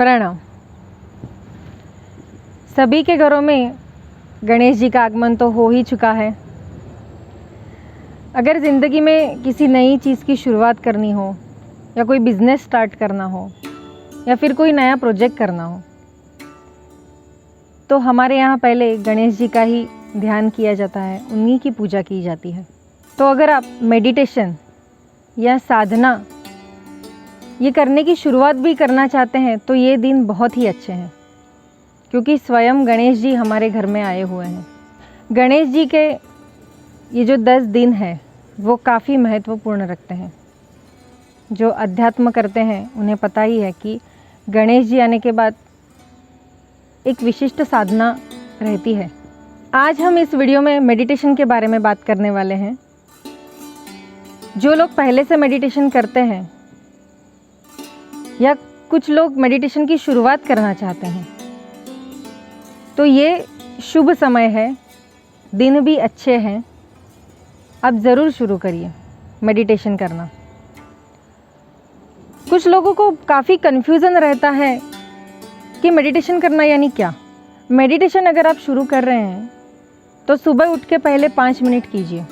प्रणाम। सभी के घरों में गणेश जी का आगमन तो हो ही चुका है। अगर ज़िंदगी में किसी नई चीज़ की शुरुआत करनी हो या कोई बिज़नेस स्टार्ट करना हो या फिर कोई नया प्रोजेक्ट करना हो तो हमारे यहाँ पहले गणेश जी का ही ध्यान किया जाता है, उन्हीं की पूजा की जाती है। तो अगर आप मेडिटेशन या साधना ये करने की शुरुआत भी करना चाहते हैं तो ये दिन बहुत ही अच्छे हैं, क्योंकि स्वयं गणेश जी हमारे घर में आए हुए हैं। गणेश जी के ये जो 10 दिन है वो काफ़ी महत्वपूर्ण रखते हैं। जो अध्यात्म करते हैं उन्हें पता ही है कि गणेश जी आने के बाद एक विशिष्ट साधना रहती है। आज हम इस वीडियो में मेडिटेशन के बारे में बात करने वाले हैं। जो लोग पहले से मेडिटेशन करते हैं या कुछ लोग मेडिटेशन की शुरुआत करना चाहते हैं तो ये शुभ समय है, दिन भी अच्छे हैं। आप ज़रूर शुरू करिए मेडिटेशन करना। कुछ लोगों को काफ़ी कन्फ्यूज़न रहता है कि मेडिटेशन करना यानी क्या। मेडिटेशन अगर आप शुरू कर रहे हैं तो सुबह उठ के पहले 5 मिनट कीजिए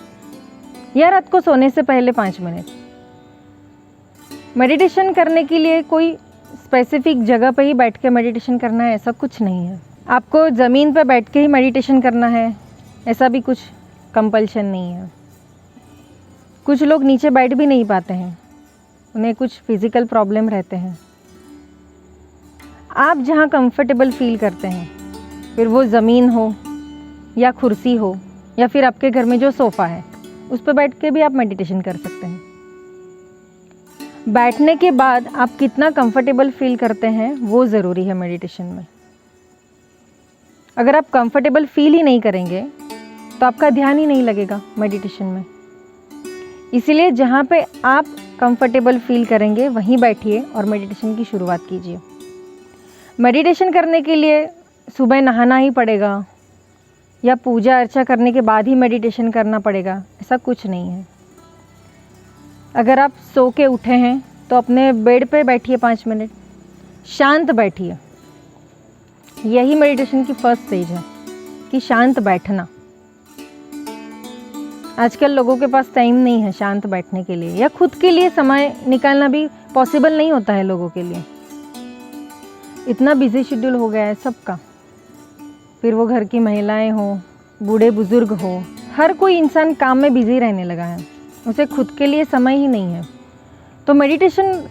या रात को सोने से पहले 5 मिनट। मेडिटेशन करने के लिए कोई स्पेसिफिक जगह पे ही बैठ के मेडिटेशन करना है ऐसा कुछ नहीं है। आपको ज़मीन पे बैठ के ही मेडिटेशन करना है ऐसा भी कुछ कंपल्शन नहीं है। कुछ लोग नीचे बैठ भी नहीं पाते हैं, उन्हें कुछ फिज़िकल प्रॉब्लम रहते हैं। आप जहाँ कंफर्टेबल फील करते हैं, फिर वो ज़मीन हो या कुर्सी हो या फिर आपके घर में जो सोफ़ा है उस पर बैठ के भी आप मेडिटेशन कर सकते हैं। बैठने के बाद आप कितना कंफर्टेबल फील करते हैं वो ज़रूरी है मेडिटेशन में। अगर आप कंफर्टेबल फील ही नहीं करेंगे तो आपका ध्यान ही नहीं लगेगा मेडिटेशन में। इसीलिए जहाँ पे आप कंफर्टेबल फील करेंगे वहीं बैठिए और मेडिटेशन की शुरुआत कीजिए। मेडिटेशन करने के लिए सुबह नहाना ही पड़ेगा या पूजा अर्चा करने के बाद ही मेडिटेशन करना पड़ेगा, ऐसा कुछ नहीं है। अगर आप सो के उठे हैं तो अपने बेड पे बैठिए 5 मिनट, शांत बैठिए। यही मेडिटेशन की फर्स्ट स्टेज है कि शांत बैठना। आजकल लोगों के पास टाइम नहीं है शांत बैठने के लिए, या खुद के लिए समय निकालना भी पॉसिबल नहीं होता है लोगों के लिए। इतना बिजी शेड्यूल हो गया है सबका। फिर वो घर की महिलाएं हो, बूढ़े बुजुर्ग हो, हर कोई इंसान काम में बिजी रहने लगा है, उसे खुद के लिए समय ही नहीं है। तो मेडिटेशन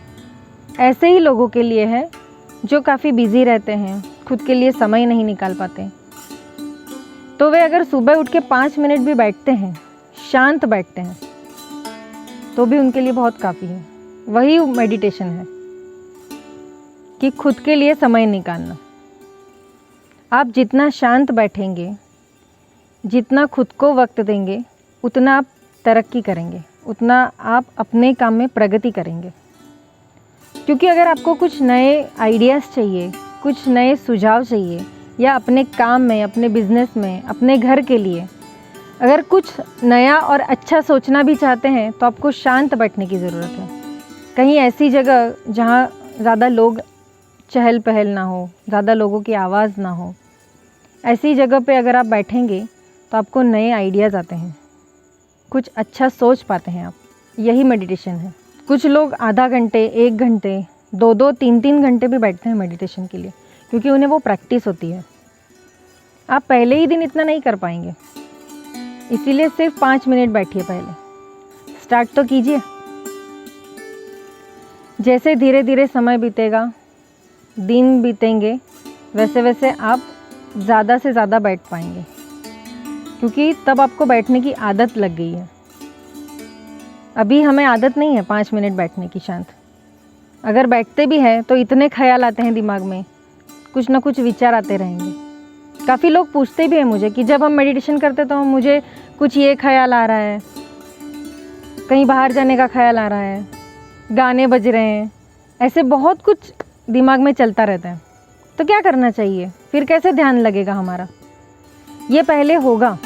ऐसे ही लोगों के लिए है जो काफ़ी बिजी रहते हैं, खुद के लिए समय नहीं निकाल पाते। तो वे अगर सुबह उठ के 5 मिनट भी बैठते हैं, शांत बैठते हैं, तो भी उनके लिए बहुत काफ़ी है। वही मेडिटेशन है कि खुद के लिए समय निकालना। आप जितना शांत बैठेंगे, जितना खुद को वक्त देंगे, उतना आप तरक्की करेंगे, उतना आप अपने काम में प्रगति करेंगे। क्योंकि अगर आपको कुछ नए आइडियाज़ चाहिए, कुछ नए सुझाव चाहिए, या अपने काम में, अपने बिजनेस में, अपने घर के लिए अगर कुछ नया और अच्छा सोचना भी चाहते हैं तो आपको शांत बैठने की ज़रूरत है। कहीं ऐसी जगह जहाँ ज़्यादा लोग चहल पहल ना हो, ज़्यादा लोगों की आवाज़ ना हो, ऐसी जगह पे अगर आप बैठेंगे तो आपको नए आइडियाज़ आते हैं, कुछ अच्छा सोच पाते हैं आप। यही मेडिटेशन है। कुछ लोग आधा घंटे, 1 घंटे, 2-2, 3-3 घंटे भी बैठते हैं मेडिटेशन के लिए, क्योंकि उन्हें वो प्रैक्टिस होती है। आप पहले ही दिन इतना नहीं कर पाएंगे, इसीलिए सिर्फ 5 मिनट बैठिए। पहले स्टार्ट तो कीजिए। जैसे धीरे धीरे समय बीतेगा, दिन बीतेंगे, वैसे वैसे आप ज़्यादा से ज़्यादा बैठ पाएंगे, क्योंकि तब आपको बैठने की आदत लग गई है। अभी हमें आदत नहीं है 5 मिनट बैठने की शांत। अगर बैठते भी हैं तो इतने ख्याल आते हैं दिमाग में, कुछ ना कुछ विचार आते रहेंगे। काफ़ी लोग पूछते भी हैं मुझे कि जब हम मेडिटेशन करते तो मुझे कुछ ये ख्याल आ रहा है, कहीं बाहर जाने का ख्याल आ रहा है, गाने बज रहे हैं, ऐसे बहुत कुछ दिमाग में चलता रहता है। तो क्या करना चाहिए? फिर कैसे ध्यान लगेगा हमारा? ये पहले होगा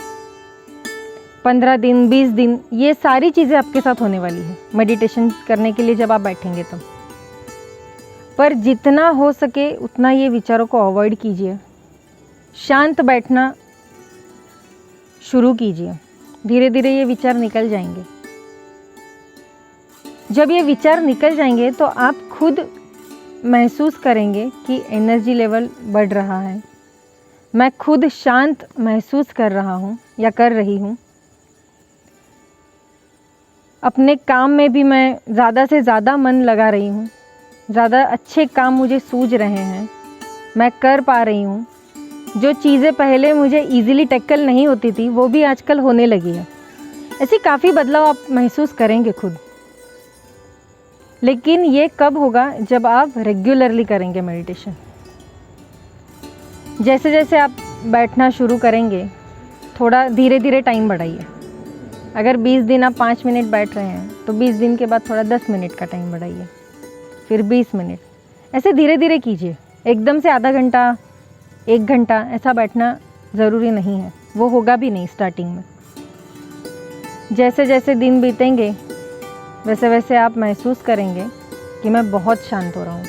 15 दिन, 20 दिन, ये सारी चीज़ें आपके साथ होने वाली है मेडिटेशन करने के लिए जब आप बैठेंगे। तो पर जितना हो सके उतना ये विचारों को अवॉइड कीजिए। शांत बैठना शुरू कीजिए, धीरे धीरे ये विचार निकल जाएंगे। जब ये विचार निकल जाएंगे तो आप खुद महसूस करेंगे कि एनर्जी लेवल बढ़ रहा है, मैं खुद शांत महसूस कर रहा हूँ या कर रही हूँ। अपने काम में भी मैं ज़्यादा से ज़्यादा मन लगा रही हूँ, ज़्यादा अच्छे काम मुझे सूझ रहे हैं, मैं कर पा रही हूँ। जो चीज़ें पहले मुझे इजीली टैकल नहीं होती थी वो भी आजकल होने लगी है। ऐसी काफ़ी बदलाव आप महसूस करेंगे खुद। लेकिन ये कब होगा? जब आप रेगुलरली करेंगे मेडिटेशन। जैसे जैसे आप बैठना शुरू करेंगे थोड़ा धीरे धीरे टाइम बढ़ाइए। अगर 20 दिन आप 5 मिनट बैठ रहे हैं तो 20 दिन के बाद थोड़ा 10 मिनट का टाइम बढ़ाइए, फिर 20 मिनट, ऐसे धीरे धीरे कीजिए। एकदम से आधा घंटा 1 घंटा ऐसा बैठना ज़रूरी नहीं है, वो होगा भी नहीं स्टार्टिंग में। जैसे जैसे दिन बीतेंगे वैसे वैसे आप महसूस करेंगे कि मैं बहुत शांत हो रहा हूँ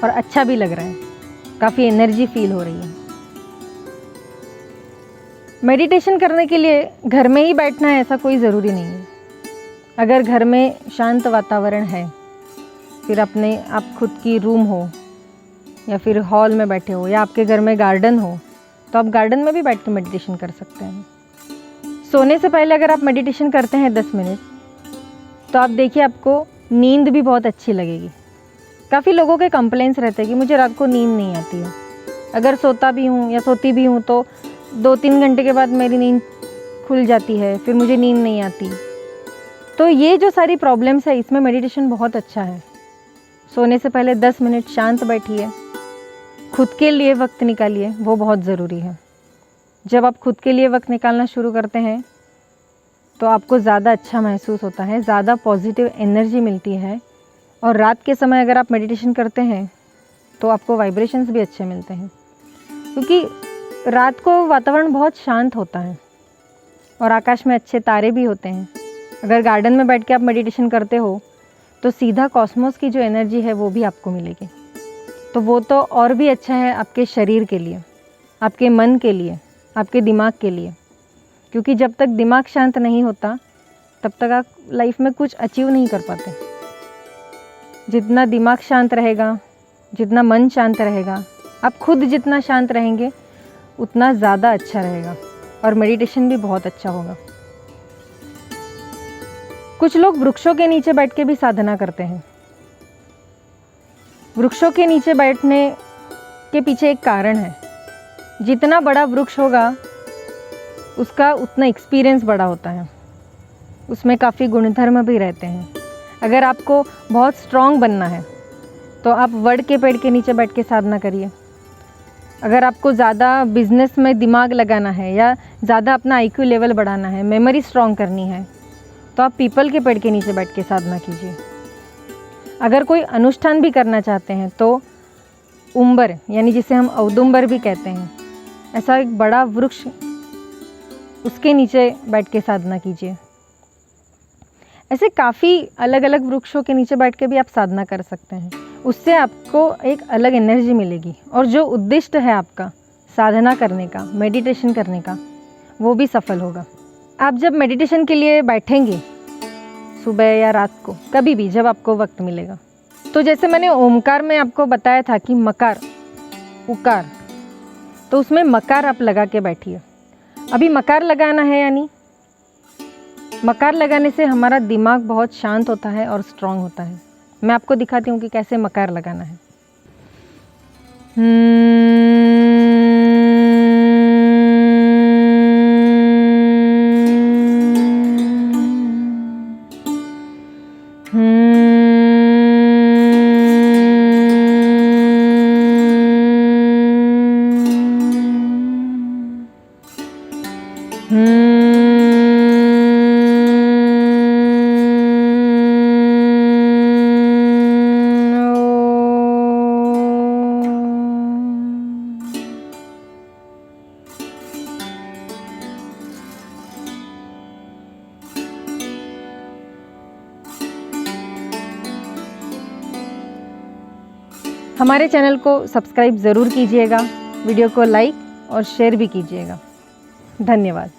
और अच्छा भी लग रहा है, काफ़ी एनर्जी फील हो रही है। मेडिटेशन करने के लिए घर में ही बैठना है ऐसा कोई ज़रूरी नहीं है। अगर घर में शांत वातावरण है, फिर अपने आप खुद की रूम हो या फिर हॉल में बैठे हो या आपके घर में गार्डन हो तो आप गार्डन में भी बैठ के मेडिटेशन कर सकते हैं। सोने से पहले अगर आप मेडिटेशन करते हैं 10 मिनट तो आप देखिए आपको नींद भी बहुत अच्छी लगेगी। काफ़ी लोगों के कंप्लेंट्स रहते हैं कि मुझे रात को नींद नहीं आती है, अगर सोता भी हूँ या सोती भी हूँ तो 2-3 घंटे के बाद मेरी नींद खुल जाती है, फिर मुझे नींद नहीं आती। तो ये जो सारी प्रॉब्लम्स है इसमें मेडिटेशन बहुत अच्छा है। सोने से पहले 10 मिनट शांत बैठिए, खुद के लिए वक्त निकालिए, वो बहुत ज़रूरी है। जब आप खुद के लिए वक्त निकालना शुरू करते हैं तो आपको ज़्यादा अच्छा महसूस होता है, ज़्यादा पॉजिटिव एनर्जी मिलती है। और रात के समय अगर आप मेडिटेशन करते हैं तो आपको वाइब्रेशंस भी अच्छे मिलते हैं, क्योंकि रात को वातावरण बहुत शांत होता है और आकाश में अच्छे तारे भी होते हैं। अगर गार्डन में बैठ के आप मेडिटेशन करते हो तो सीधा कॉस्मोस की जो एनर्जी है वो भी आपको मिलेगी। तो वो तो और भी अच्छा है आपके शरीर के लिए, आपके मन के लिए, आपके दिमाग के लिए। क्योंकि जब तक दिमाग शांत नहीं होता तब तक आप लाइफ में कुछ अचीव नहीं कर पाते। जितना दिमाग शांत रहेगा, जितना मन शांत रहेगा, आप खुद जितना शांत रहेंगे उतना ज़्यादा अच्छा रहेगा और मेडिटेशन भी बहुत अच्छा होगा। कुछ लोग वृक्षों के नीचे बैठ के भी साधना करते हैं। वृक्षों के नीचे बैठने के पीछे एक कारण है। जितना बड़ा वृक्ष होगा उसका उतना एक्सपीरियंस बड़ा होता है, उसमें काफ़ी गुणधर्म भी रहते हैं। अगर आपको बहुत स्ट्रॉन्ग बनना है तो आप वड के पेड़ के नीचे बैठ के साधना करिए। अगर आपको ज़्यादा बिजनेस में दिमाग लगाना है या ज़्यादा अपना आईक्यू लेवल बढ़ाना है, मेमोरी स्ट्रॉन्ग करनी है, तो आप पीपल के पेड़ के नीचे बैठ के साधना कीजिए। अगर कोई अनुष्ठान भी करना चाहते हैं तो उम्बर यानी जिसे हम औदुंबर भी कहते हैं, ऐसा एक बड़ा वृक्ष, उसके नीचे बैठ के साधना कीजिए। ऐसे काफ़ी अलग अलग वृक्षों के नीचे बैठ के भी आप साधना कर सकते हैं। उससे आपको एक अलग एनर्जी मिलेगी और जो उद्देश्य है आपका साधना करने का, मेडिटेशन करने का, वो भी सफल होगा। आप जब मेडिटेशन के लिए बैठेंगे सुबह या रात को, कभी भी जब आपको वक्त मिलेगा, तो जैसे मैंने ओमकार में आपको बताया था कि मकार, उकार, तो उसमें मकार आप लगा के बैठिए। अभी मकार लगाना है, यानी मकार लगाने से हमारा दिमाग बहुत शांत होता है और स्ट्रांग होता है। मैं आपको दिखाती हूँ कि कैसे मकार लगाना है। हमारे चैनल को सब्सक्राइब ज़रूर कीजिएगा, वीडियो को लाइक और शेयर भी कीजिएगा। धन्यवाद।